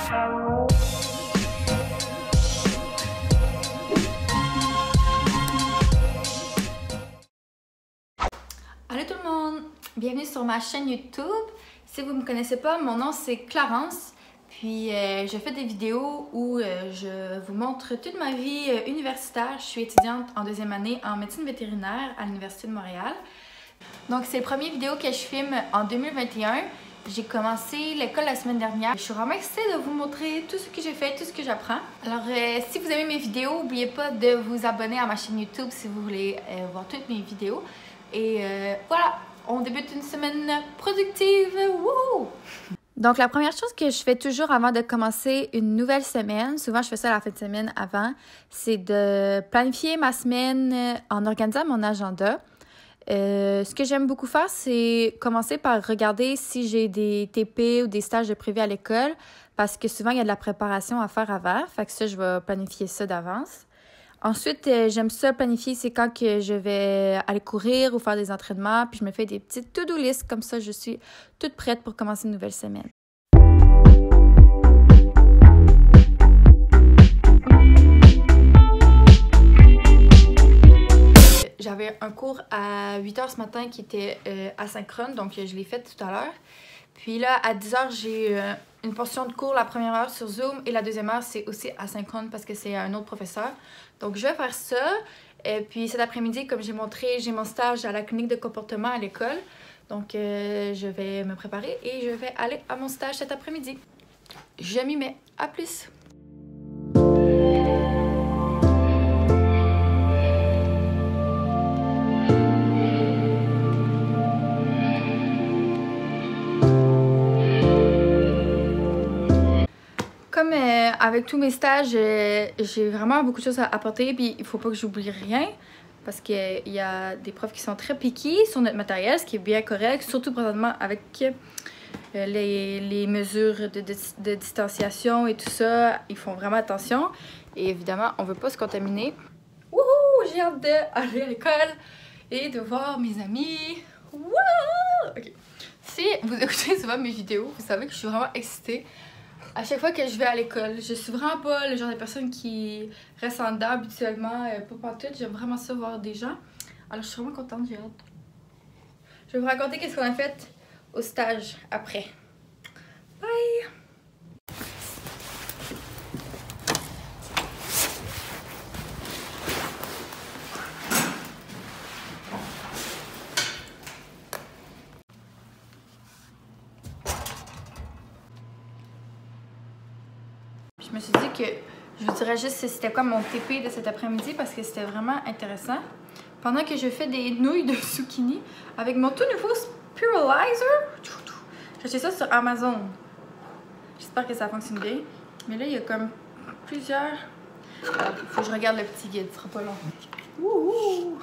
Allô tout le monde, bienvenue sur ma chaîne YouTube. Si vous ne me connaissez pas, mon nom c'est Clarence. Puis je fais des vidéos où je vous montre toute ma vie universitaire. Je suis étudiante en deuxième année en médecine vétérinaire à l'Université de Montréal. Donc c'est la première vidéo que je filme en 2021. J'ai commencé l'école la semaine dernière. Je suis vraiment excitée de vous montrer tout ce que j'ai fait, tout ce que j'apprends. Alors si vous aimez mes vidéos, n'oubliez pas de vous abonner à ma chaîne YouTube si vous voulez voir toutes mes vidéos. Et voilà, on débute une semaine productive. Wouhou! Donc, la première chose que je fais toujours avant de commencer une nouvelle semaine, souvent je fais ça à la fin de semaine avant, c'est de planifier ma semaine en organisant mon agenda. Ce que j'aime beaucoup faire, c'est commencer par regarder si j'ai des TP ou des stages de prévus à l'école, parce que souvent il y a de la préparation à faire avant, fait que ça, je vais planifier ça d'avance. Ensuite, j'aime ça planifier, c'est quand que je vais aller courir ou faire des entraînements, puis je me fais des petites to-do list, comme ça je suis toute prête pour commencer une nouvelle semaine. J'avais un cours à 8h ce matin qui était asynchrone, donc je l'ai fait tout à l'heure. Puis là, à 10h, j'ai une portion de cours la première heure sur Zoom et la deuxième heure, c'est aussi asynchrone parce que c'est un autre professeur. Donc, je vais faire ça. Et puis cet après-midi, comme j'ai montré, j'ai mon stage à la clinique de comportement à l'école. Donc, je vais me préparer et je vais aller à mon stage cet après-midi. Je m'y mets. À plus! Comme avec tous mes stages, j'ai vraiment beaucoup de choses à apporter, puis il faut pas que j'oublie rien, parce qu'il y a des profs qui sont très piqués sur notre matériel, ce qui est bien correct, surtout présentement avec les mesures de distanciation et tout ça, ils font vraiment attention. Et évidemment, on veut pas se contaminer. Wouhou! J'ai hâte d'aller à l'école et de voir mes amis. Wouhou! Ok. Si vous écoutez souvent mes vidéos, vous savez que je suis vraiment excitée. À chaque fois que je vais à l'école, je suis vraiment pas le genre de personne qui reste en dedans habituellement, pas partout. J'aime vraiment ça voir des gens. Alors je suis vraiment contente, j'ai hâte. Je vais vous raconter qu'est-ce qu'on a fait au stage après. Bye! Je me suis dit que je vous dirais juste c'était quoi mon TP de cet après-midi parce que c'était vraiment intéressant. Pendant que je fais des nouilles de zucchini avec mon tout nouveau Spiralizer, j'ai acheté ça sur Amazon. J'espère que ça fonctionne bien. Mais là, il y a comme plusieurs... Il faut que je regarde le petit guide, ce sera pas long. Wouhou!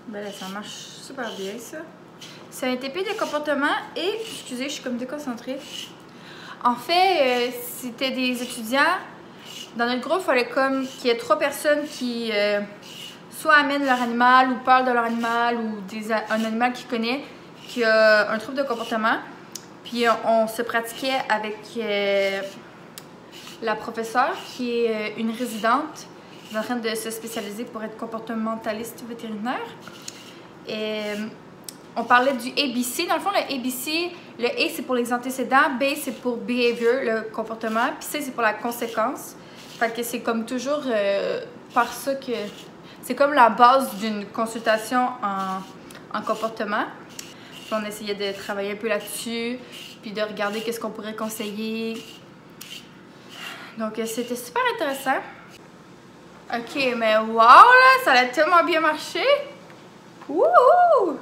Ben là, ça marche super bien, ça. C'est un TP de comportement et... Excusez, je suis comme déconcentrée. En fait, c'était des étudiants. Dans notre groupe, il fallait comme qu'il y ait 3 personnes qui soit amènent leur animal ou parlent de leur animal ou un animal qu'ils connaissent qui a un trouble de comportement. Puis on se pratiquait avec la professeure qui est une résidente qui est en train de se spécialiser pour être comportementaliste vétérinaire. Et on parlait du ABC. Dans le fond, le ABC, le A, c'est pour les antécédents, B, c'est pour behavior, le comportement, puis C, c'est pour la conséquence. Fait que c'est comme toujours par ça que... C'est comme la base d'une consultation en comportement. Puis on essayait de travailler un peu là-dessus, puis de regarder qu'est-ce qu'on pourrait conseiller. Donc, c'était super intéressant. OK, mais wow, là, ça a tellement bien marché! Wouhou!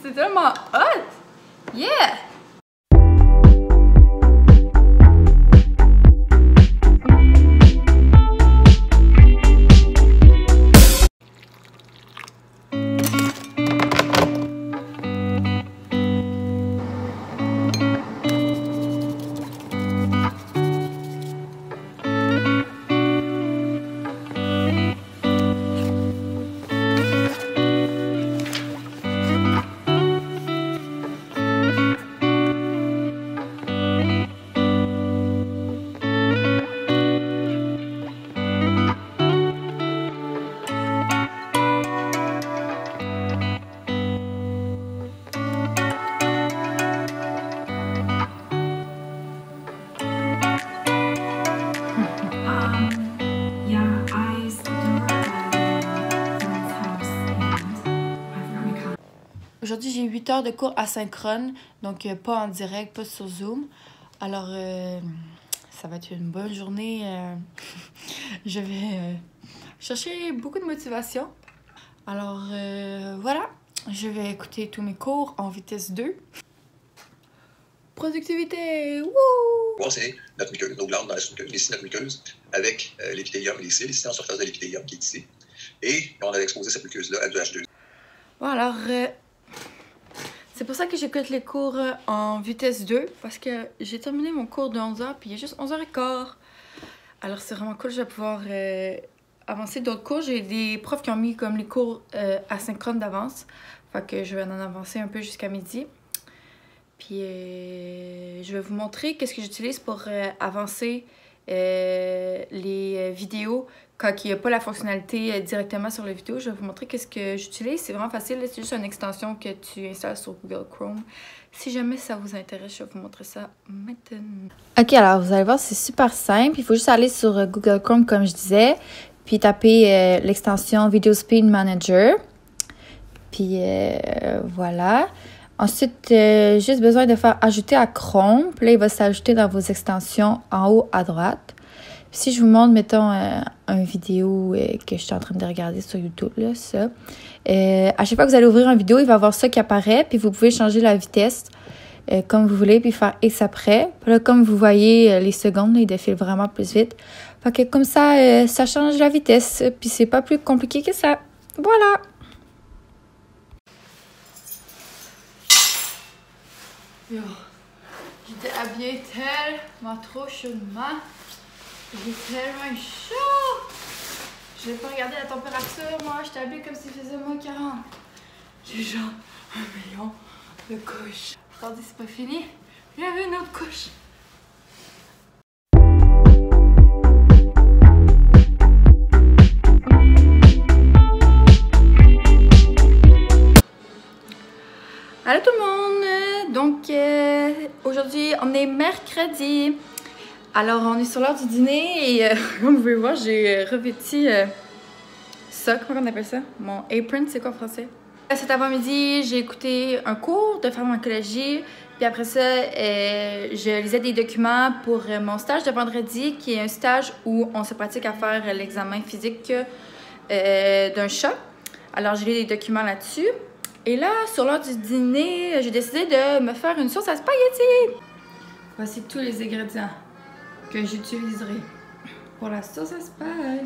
C'est tellement hot! Yeah! 8 heures de cours asynchrone, donc pas en direct, pas sur Zoom. Alors, ça va être une bonne journée. Je vais chercher beaucoup de motivation. Alors, voilà. Je vais écouter tous mes cours en vitesse 2. Productivité! Wouh! C'est notre muqueuse, nos glandes dans la muqueuse, ici notre muqueuse, avec l'épithélium et les cils, ici en surface de l'épithélium qui est ici. Et on avait exposé cette muqueuse-là à du H2. Bon, alors, c'est pour ça que j'écoute les cours en vitesse 2, parce que j'ai terminé mon cours de 11h, puis il est juste 11h15. Alors, c'est vraiment cool, je vais pouvoir avancer d'autres cours. J'ai des profs qui ont mis comme les cours asynchrones d'avance, fait que je vais en avancer un peu jusqu'à midi. Puis, je vais vous montrer qu'est-ce que j'utilise pour avancer les vidéos quand il n'y a pas la fonctionnalité directement sur la vidéo. Je vais vous montrer qu'est-ce que j'utilise. C'est vraiment facile. C'est juste une extension que tu installes sur Google Chrome. Si jamais ça vous intéresse, je vais vous montrer ça maintenant. OK, alors vous allez voir, c'est super simple. Il faut juste aller sur Google Chrome, comme je disais, puis taper l'extension Video Speed Manager. Puis, voilà. Ensuite, juste besoin de faire ajouter à Chrome. Puis là, il va s'ajouter dans vos extensions en haut à droite. Puis si je vous montre, mettons, une vidéo que je suis en train de regarder sur YouTube, là, ça. À chaque fois que vous allez ouvrir une vidéo, il va y avoir ça qui apparaît. Puis vous pouvez changer la vitesse comme vous voulez, puis faire X après. Puis là, comme vous voyez, les secondes, là, ils défilent vraiment plus vite. Fait que comme ça, ça change la vitesse. Puis c'est pas plus compliqué que ça. Voilà! Yo, j'étais habillée tellement trop chaudement. J'ai tellement chaud. Je n'ai pas regardé la température, moi. J'étais habillée comme s'il faisait moins 40. J'ai genre 1 million de couches. Attendez, c'est pas fini. J'avais une autre couche. Allô tout le monde! Donc, aujourd'hui, on est mercredi. Alors, on est sur l'heure du dîner et comme vous pouvez voir, j'ai revêti ça, comment on appelle ça? Mon apron, c'est quoi en français? Cet avant-midi, j'ai écouté un cours de pharmacologie. Puis après ça, je lisais des documents pour mon stage de vendredi, qui est un stage où on se pratique à faire l'examen physique d'un chat. Alors, j'ai lu des documents là-dessus. Et là, sur l'heure du dîner, j'ai décidé de me faire une sauce à spaghetti. Voici tous les ingrédients que j'utiliserai pour la sauce à spag.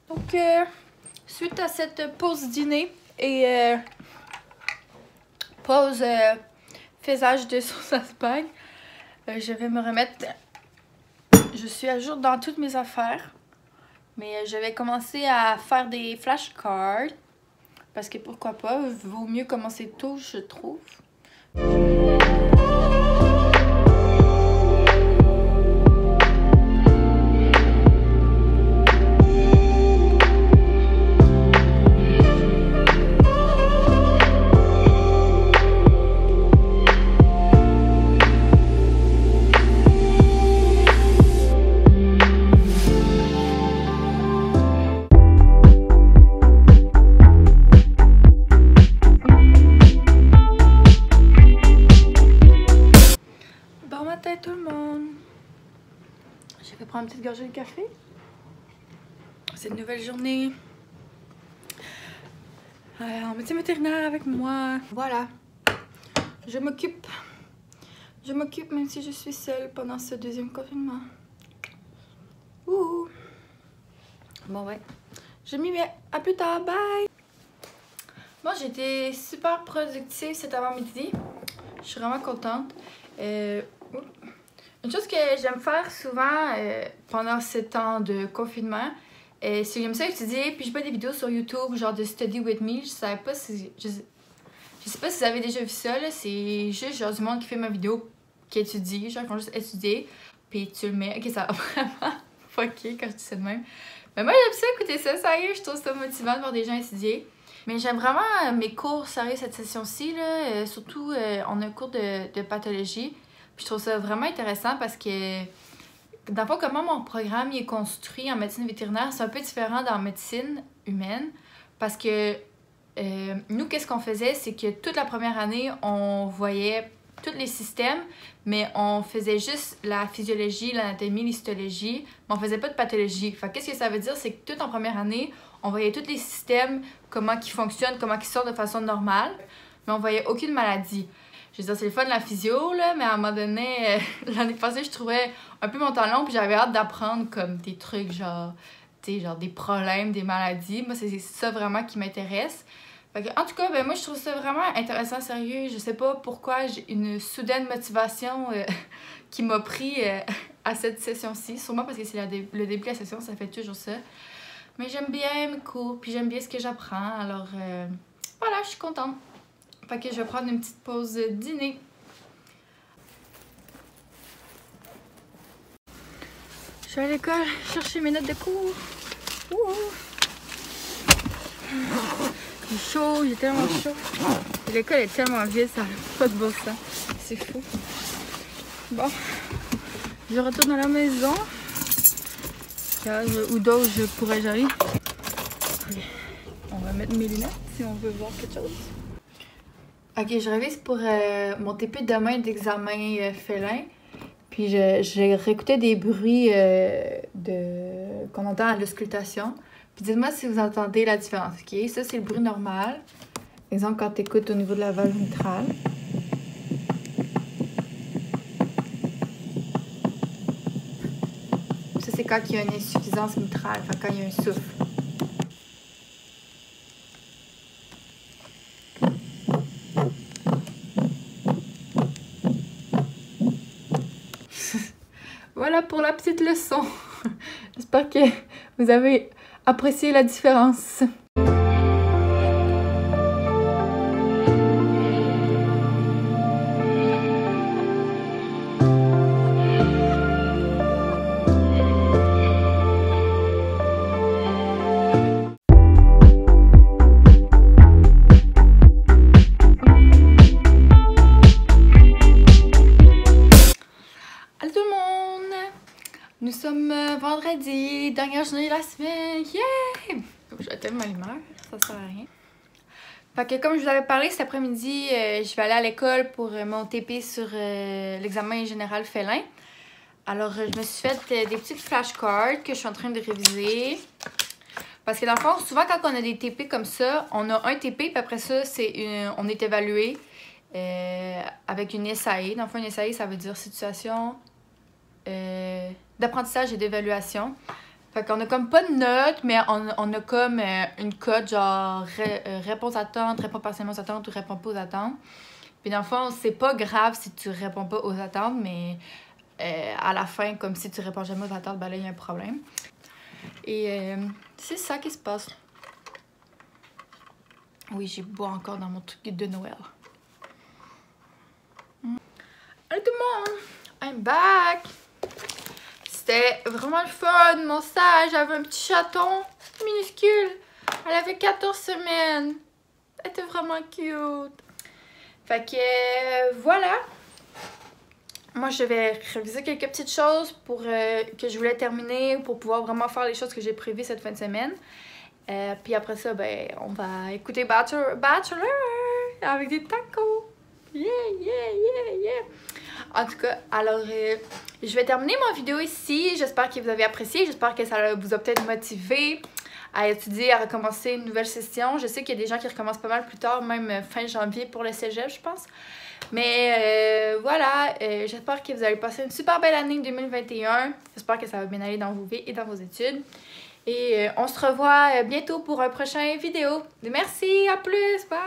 Donc, suite à cette pause dîner et pause faisage de sauce à spag, je vais me remettre. Je suis à jour dans toutes mes affaires, mais je vais commencer à faire des flashcards parce que pourquoi pas, vaut mieux commencer tôt, je trouve. Tout le monde, je vais prendre une petite gorgée de café. C'est une nouvelle journée. En médecine vétérinaire avec moi. Voilà, je m'occupe même si je suis seule pendant ce deuxième confinement. Ouh. Bon ouais, je m'y mets. À plus tard, bye. Bon, j'ai été super productive cet avant-midi. Je suis vraiment contente. Une chose que j'aime faire souvent pendant ce temps de confinement, c'est que j'aime ça étudier, puis je fais des vidéos sur YouTube, genre de Study With Me. Je sais pas si vous avez déjà vu ça, là. C'est juste genre du monde qui fait ma vidéo, qui étudie, genre qui vont juste étudier, puis tu le mets. Ok, ça va vraiment fucké quand je dis ça de même. Mais moi, j'aime ça écouter ça, sérieux, je trouve ça motivant de voir des gens étudier. Mais j'aime vraiment mes cours sérieux cette session-ci, là. Surtout, on a un cours de pathologie. Puis je trouve ça vraiment intéressant parce que, dans le fond, comment mon programme est construit en médecine vétérinaire, c'est un peu différent dans la médecine humaine. Parce que nous, qu'est-ce qu'on faisait, c'est que toute la première année, on voyait tous les systèmes, mais on faisait juste la physiologie, l'anatomie, l'histologie, mais on faisait pas de pathologie. Fait qu'est-ce que ça veut dire, c'est que toute en première année, on voyait tous les systèmes, comment ils fonctionnent, comment ils sortent de façon normale, mais on voyait aucune maladie. Je veux dire, c'est le fun de la physio, là, mais à un moment donné, l'année passée, je trouvais un peu mon temps long, puis j'avais hâte d'apprendre comme des trucs, genre, tu sais, genre des problèmes, des maladies. Moi, c'est ça vraiment qui m'intéresse. Fait que, en tout cas, ben, moi, je trouve ça vraiment intéressant, sérieux. Je sais pas pourquoi j'ai une soudaine motivation qui m'a pris à cette session-ci. Sûrement parce que c'est le début de la session, ça fait toujours ça. Mais j'aime bien mes cours, puis j'aime bien ce que j'apprends. Alors, voilà, je suis contente. Fait que je vais prendre une petite pause dîner. Je suis à l'école chercher mes notes de cours. Il est chaud, il est tellement chaud. L'école est tellement vide, ça n'a pas de bon sens. C'est fou. Bon, je retourne à la maison. Où d'autres je pourrais aller. On va mettre mes lunettes si on veut voir quelque chose. Ok, je révise pour mon TP demain d'examen félin. Puis j'ai réécouté des bruits qu'on entend à l'auscultation. Puis dites-moi si vous entendez la différence, ok? Ça, c'est le bruit normal. Exemple, quand tu écoutes au niveau de la valve mitrale. Ça, c'est quand il y a une insuffisance mitrale, enfin, quand il y a un souffle. Voilà pour la petite leçon. J'espère que vous avez apprécié la différence. Nous sommes vendredi, dernière journée de la semaine. Yeah! J'ai tellement l'humeur, ça sert à rien. Fait que comme je vous avais parlé cet après-midi, je vais aller à l'école pour mon TP sur l'examen général félin. Alors je me suis fait des petites flashcards que je suis en train de réviser. Parce que dans le fond, souvent quand on a des TP comme ça, on a un TP puis après ça, on est évalué avec une SAE. Dans le fond, une SAE, ça veut dire situation d'apprentissage et d'évaluation. Fait qu'on a comme pas de notes, mais on a comme une cote genre réponse attente, réponds partiellement aux attentes ou réponds pas aux attentes. Puis dans le fond, c'est pas grave si tu réponds pas aux attentes, mais à la fin, comme si tu réponds jamais aux attentes, ben là, il y a un problème. Et c'est ça qui se passe. Oui, j'ai bois encore dans mon truc de Noël. Allô tout le monde! I'm back! C'était vraiment le fun, mon stage. J'avais un petit chaton minuscule. Elle avait 14 semaines. Elle était vraiment cute. Fait que voilà. Moi, je vais réviser quelques petites choses pour que je voulais terminer pour pouvoir vraiment faire les choses que j'ai prévues cette fin de semaine. Puis après ça, ben, on va écouter Bachelor avec des tacos. Yeah, yeah, yeah, yeah. En tout cas, alors, je vais terminer ma vidéo ici. J'espère que vous avez apprécié. J'espère que ça vous a peut-être motivé à étudier, à recommencer une nouvelle session. Je sais qu'il y a des gens qui recommencent pas mal plus tard, même fin janvier pour le cégep, je pense. Mais voilà, j'espère que vous allez passer une super belle année 2021. J'espère que ça va bien aller dans vos vies et dans vos études. Et on se revoit bientôt pour un prochain vidéo. Merci, à plus, bye!